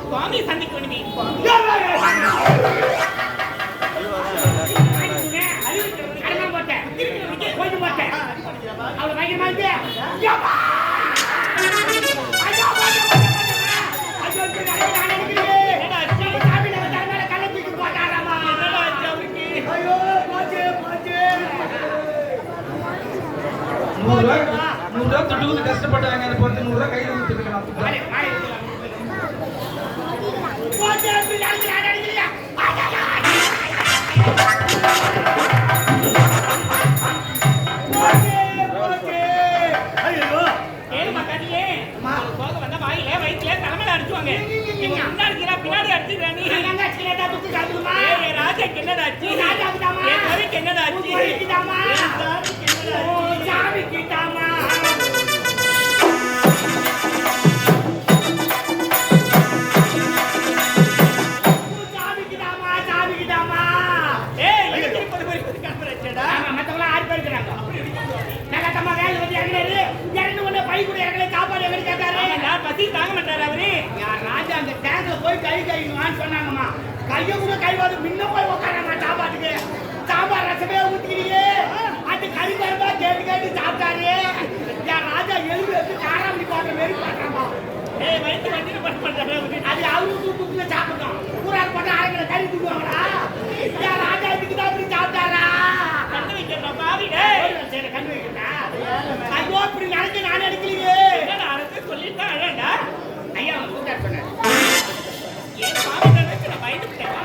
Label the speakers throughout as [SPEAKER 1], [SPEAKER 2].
[SPEAKER 1] சுவாமி சந்திக்க வேண்டிய அவளை பயங்கரமா இருக்கு.
[SPEAKER 2] ₹100 தொட்டு கஷ்டப்பட்டாங்க. அதை பொறுத்து ₹100 கையில் கொடுத்துருக்கலாம்.
[SPEAKER 1] பின்னாடி அடிச்சுக்கிறானி ராஜாக்கு என்னடாச்சு? என்னடாச்சு? தாங்க மாட்டாரு அவரு. ராஜா அந்த டேங்க்ல போய் கை கைவான்னு சொன்னாங்கம்மா. கைய கூட கைவாது முன்ன போய் உட்காரமா சாப்பாட்டுக்கு. சாம்பார் ரசமே ஊத்திக்கிறீங்க. அது கறி பருப்பா கேட்டு சாப்பிட்டாரு. என் ராஜா எலும்பு எடுத்து காராமணி போட்ட மாரி பாக்குறாமா. வயிற்று வண்டியில பண்றாரு. அது அவரு தூக்குல சாப்பிடணும். கூறால் போட்டா ஆயிரம் கறி தூக்குவாங்களா? என் ராஜா இதுக்கு தான் அப்படி சாப்பிட்டாரா? கண்ணு வைக்கிறா பாவி. சரி கண்ணு வைக்கிறா. ஐயோ இப்படி நினைச்சு நான் எடுக்கலையே. சொல்லிட்டா அழகா ஐயா கூட்டார் சொன்னார். ஏன் பாவி நினைச்சு நான் பயந்துட்டேன்.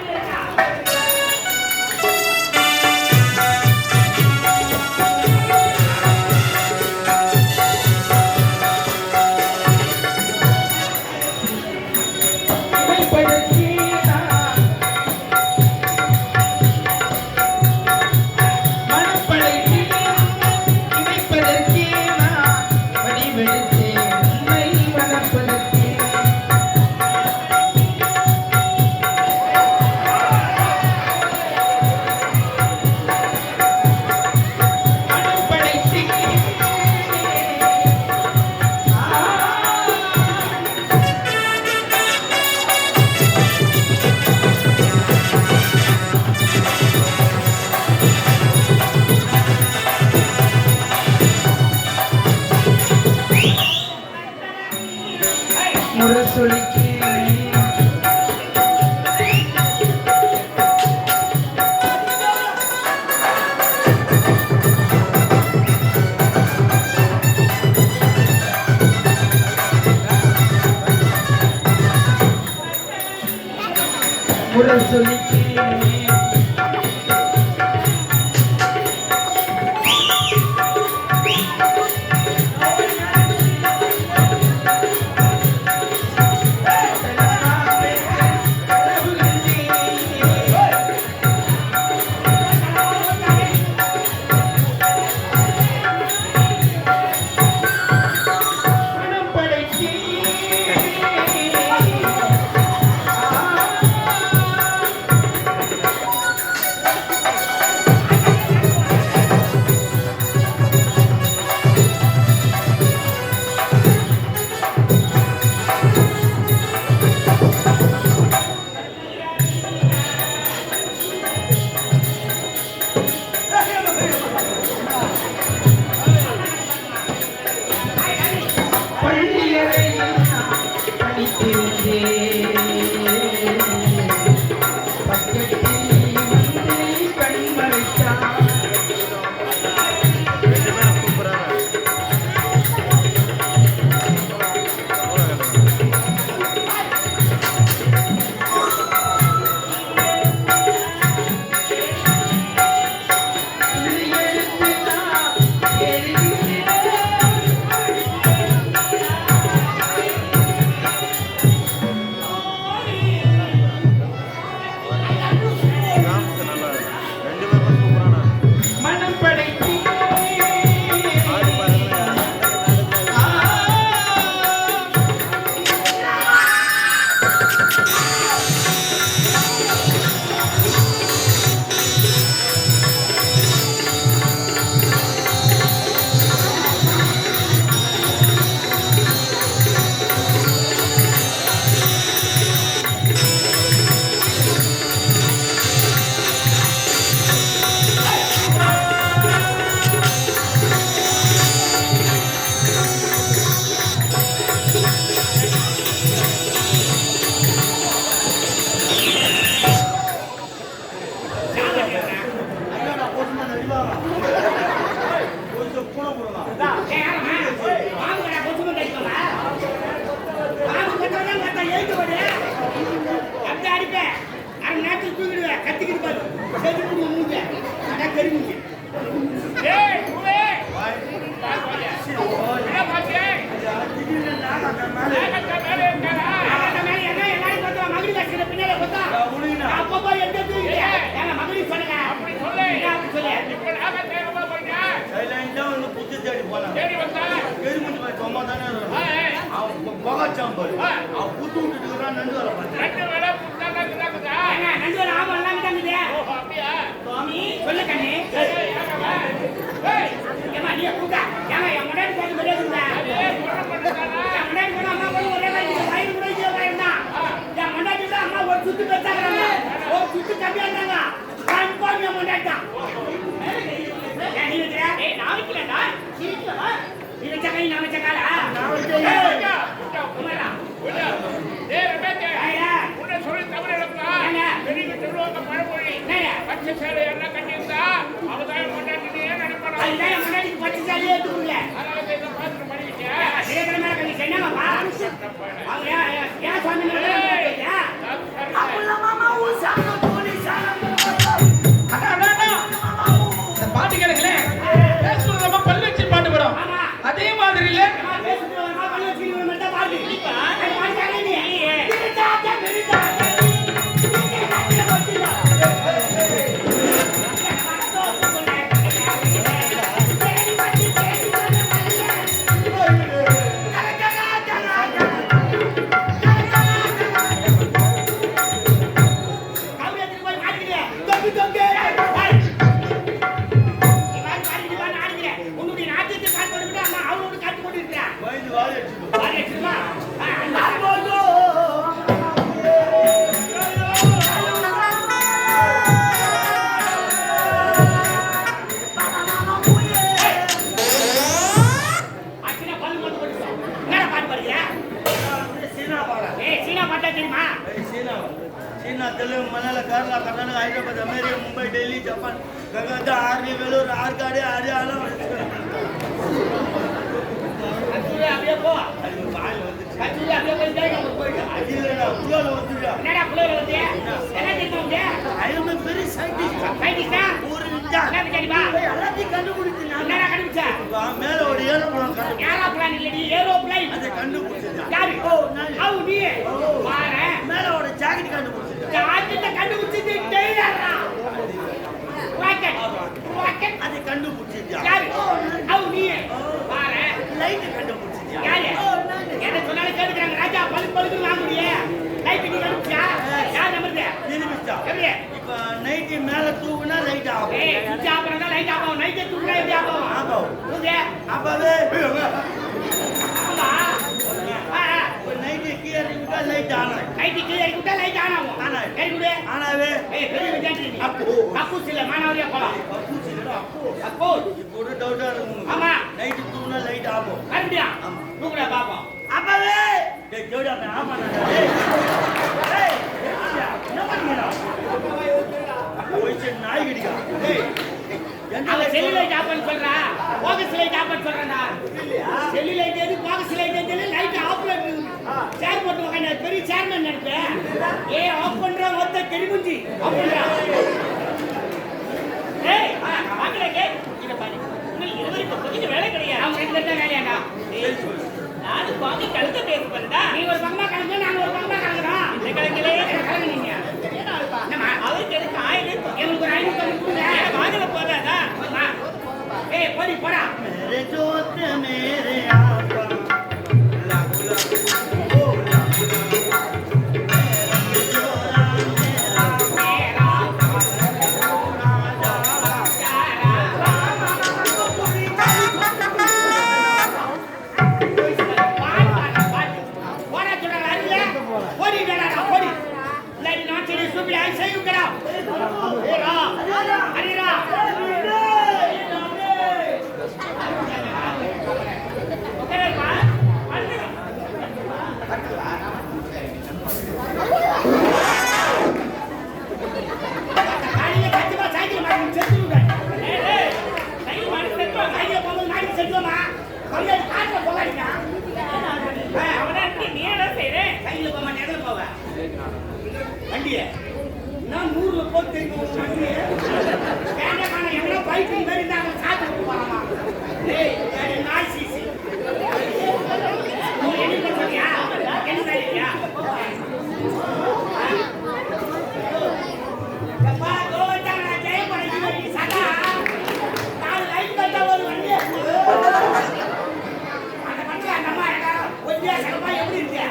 [SPEAKER 3] வச்சான் பாரு அவன் புத்து விட்டுட்டு நண்டு வர
[SPEAKER 4] ரெண்டு வேளை புத்தாண்டா இருக்குதா?
[SPEAKER 1] ஏங்க, நண்டு வர ஆமா எல்லாம் தாங்குது.
[SPEAKER 4] ஓஹோ, அப்படியா?
[SPEAKER 1] சுவாமி சொல்ல கண்ணு.
[SPEAKER 4] ஏய்,
[SPEAKER 1] ஏமா நீ கூட்டா ஏங்க என் முன்னாடி போய் மரியாதைங்க.
[SPEAKER 4] ஏய், முறை பண்றதானா?
[SPEAKER 1] என் முன்னாடி போனா அம்மா போய் ஒரே வாங்கி வயிறு கூட இதே வாயிரம் தான். என் முன்னாடி தான் அம்மா ஒரு சுத்து பெற்றாங்க, ஒரு சுத்து கம்மியா இருந்தாங்க. கன்ஃபார்ம் என் முன்னாடி தான். ஏன் நீ வைக்கிற? ஏய் நான் வைக்கலடா. சிரிக்கவா? நீ வச்ச கை நான் வச்ச காலா? நான் வச்ச
[SPEAKER 4] விட்டா.
[SPEAKER 1] குமரா.
[SPEAKER 4] விட்டா. டேய், ரமேஷ்,
[SPEAKER 1] ஐயா
[SPEAKER 4] உன்னை சொல்லி தவறு இழப்பா.
[SPEAKER 1] ஏங்க?
[SPEAKER 4] பெரியவங்க சொல்லுவாங்க பழமொழி.
[SPEAKER 1] என்னங்க?
[SPEAKER 4] பச்சை சேலை எல்லாம் கட்டியிருந்தா அவதான் கொண்டாட்டினே நினைப்பானா?
[SPEAKER 1] அதுதான் என் முன்னாடி பச்சை சாலியே எடுத்துக்கல.
[SPEAKER 4] அதனால இதை பார்த்துட்டு பண்ணிக்கிட்டேன்.
[SPEAKER 1] சீக்கிரமா கண்ணி சென்னாங்கப்பா. அவங்க ஏன் சுவாமி அப்பெல்லாம் மாமா ஊர் சாமி போலீஸ்
[SPEAKER 2] அண்ணா, அண்ணா, அண்ணா. இந்த பாட்டு கேளுங்களேன். பேசுறது நம்ம பல்லு வச்சு பாட்டு படம்.
[SPEAKER 1] ஆமா.
[SPEAKER 2] அதே மாதிரி இல்ல
[SPEAKER 1] பேசிட்டு வரமா பண்ணி வச்சிருக்க மட்டும் பாரு.
[SPEAKER 4] இல்லப்பா.
[SPEAKER 1] அது பாருங்க நீ.
[SPEAKER 3] பயந்து வாழை அடிச்சுக்கோ சீனா தெலுங்கு மலையாள Kerala Karnataka Hyderabad America Mumbai Delhi Japan Calcutta army Vellore Arcot Haryana
[SPEAKER 1] அப்படியே போ.
[SPEAKER 3] அது வாயில் வந்துச்சு
[SPEAKER 1] கச்சூரி அப்படியே போயிட்டு
[SPEAKER 3] அது இல்லைடா புலால வந்துடா
[SPEAKER 1] என்னடா புள்ள வந்து என்ன தெரியுமா
[SPEAKER 3] ஐஎம் பெரிய சயின்டிஸ்ட்
[SPEAKER 1] சயின்டிஸ்டா
[SPEAKER 3] ஒரு விஞ்ஞானி
[SPEAKER 1] என்ன தெரியுமா
[SPEAKER 3] எல்லாத்தையும் கண்டுபிடிச்சு நான்
[SPEAKER 1] என்னடா கண்டுபிடிச்ச
[SPEAKER 3] மேல ஒரு ஏரோப்ளேன் கண்டு
[SPEAKER 1] ஏரோப்ளேன் இல்லடி ஏரோப்ளேன்
[SPEAKER 3] அதை கண்டுபிடிச்சா
[SPEAKER 1] யாரு
[SPEAKER 3] ஓ நான்
[SPEAKER 1] ஹவு நீ பாரு
[SPEAKER 3] மேல ஒரு ஜாக்கெட் கண்டுபிடிச்சா
[SPEAKER 1] ஜாக்கெட்ட கண்டுபிடிச்சது டெய்லரா ராக்கெட்
[SPEAKER 3] அதை கண்டுபிடிச்சா
[SPEAKER 1] யாரு ஹவு நீ பாரு
[SPEAKER 3] லைட் கண்டுபிடிச்சா
[SPEAKER 1] யாரு என்ன சொன்னாலும் கேட்கறாங்க ராஜா பழுக்கு வாங்க முடியே லைட் நீ கண்டுபிடிச்சா யார் நம்புறது
[SPEAKER 3] நிரூபிச்சா
[SPEAKER 1] எப்படி
[SPEAKER 3] இப்ப நைட்டு மேல தூக்குனா லைட் ஆகும்
[SPEAKER 1] ஏய் சுவிட்ச் ஆஃப் பண்ணா லைட் ஆகும் நைட் தூக்குனா எப்படி ஆகும்
[SPEAKER 3] ஆகும்
[SPEAKER 1] புரியுதா
[SPEAKER 3] அப்பவே
[SPEAKER 1] ஆமா
[SPEAKER 3] நைட்டு கீழே விட்டா லைட் ஆனா
[SPEAKER 1] நைட் கீழே இறக்கி விட்டா லைட் ஆன் ஆகும்
[SPEAKER 3] ஆன் ஆகும்.
[SPEAKER 1] சரி குடு
[SPEAKER 3] ஆனாவே
[SPEAKER 1] ஏய் பெரிய விளையாட்டு நீ
[SPEAKER 3] அப்போ.
[SPEAKER 1] கக்கூஸ் இல்ல மானவரியா போலாம் கக்கூஸ்
[SPEAKER 3] இப்போ ஒரு டவுட்டா இருக்கும்
[SPEAKER 1] ஆமா.
[SPEAKER 3] நைட்டு தூக்குனா லைட் ஆகும்
[SPEAKER 1] மறுபடியா தூக்குடா பாப்போம்
[SPEAKER 3] அப்பவே டேய் ஜோடி அப்ப ஆமா டேய் என்ன பண்ணீங்கடா போய் நாய் கடிக்கா டேய்
[SPEAKER 1] அவ செல்லுலைட் ஆஃப் பண்ண சொல்றா போகஸ் லைட் ஆஃப் பண்ண சொல்றடா செல்லுலைட் எது போகஸ் லைட் எது லைட் ஆஃப் பண்ணு சேர் போட்டு உட்கார்ந்து பெரிய சேர்மன் நினைப்பேன் ஏய் ஆஃப் பண்றா மொத்த கெடிமுஞ்சி ஆஃப் பண்றா ஏய் வாங்கல கே இத பாரு உங்களுக்கு இருவருக்கு கொஞ்சம் வேலை கிடையாது அவங்க ரெண்டு பேரும் வேலையாடா நானும் பாதி கழுத்த பேச பண்ணடா நீ ஒரு பக்கமா கலந்து நாங்க ஒரு பக்கமா கலந்துறோம் இந்த கலங்கலே கலங்குனீங்க என்னமா அவருக்கு எதுக்கு 1000 எனக்கு ஒரு 500 கொடுங்க வாங்கல போறாதா ஏய் போடி போடா
[SPEAKER 3] मेरे दोस्त मेरे आपा நான் 100 போட்டு தெரியும் வேண்டாம் எவ்வளோ பைக்கு மாதிரி இருந்தாங்க சாப்பிட்டு போகலாமா ஏய் நாய் சீசி என்ன சொல்றியா என்ன சொல்றியா எப்பா கோவத்தாங்க நான் ஜெய பண்ணி சதா நான் லைட் கட்ட ஒரு வண்டி அந்த பண்ற நம்ம ஒத்தியா சகமா எப்படி இருக்கு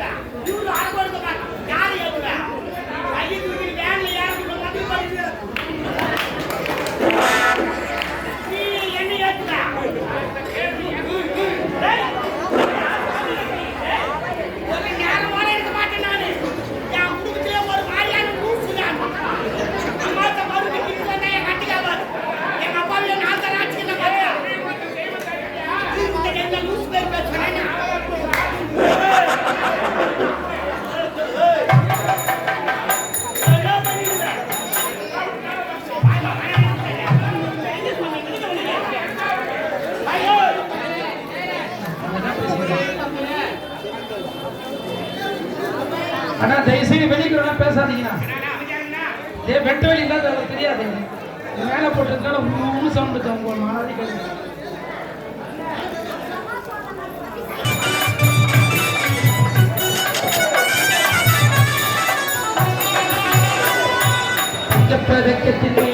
[SPEAKER 1] ஏத்துவேன் இவரு அரபடுக்க மாட்டான் யாரு ஏத்துவேன் கையை தூக்கி வேன்ல ஏறதுக்கு மட்டும் படிச்சு நீ என்ன ஏத்துவேன் ஒரு நேரமான இருக்க மாட்டேன் நானு என் குடும்பத்திலே ஒரு மாதிரியான லூசு நான் அம்மாத்த மறுபடியும் சொன்னா என் கட்டிக்காவாரு எங்க அப்பாவில நான் தான் ஆட்சிக்கிட்ட மாட்டேன் இந்த லூசு பேர் பேசுறேன்
[SPEAKER 2] அண்ணா தயவுசெய்து வெளியே பேசாதீங்கண்ணா ஏ வெட்ட வெளி இல்லாத தெரியாது மேலே போட்டதுனால முழு சவுண்டு உங்க மாணவி கேட்குறேன் பதக்கத்திலே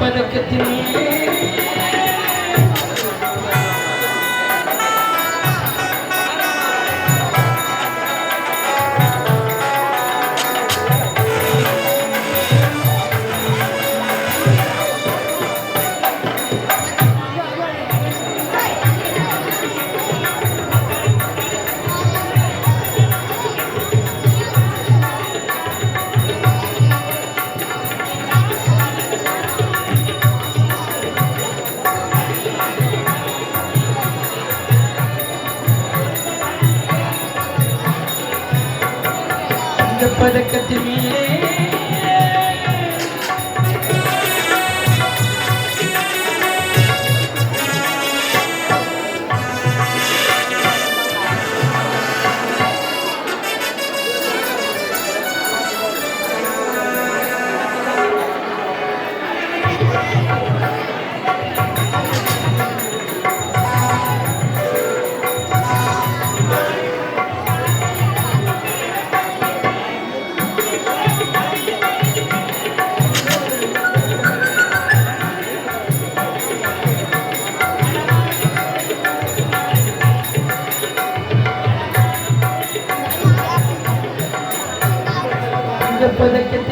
[SPEAKER 2] பதக்கத்தின் மேலே பதக்கத்தின்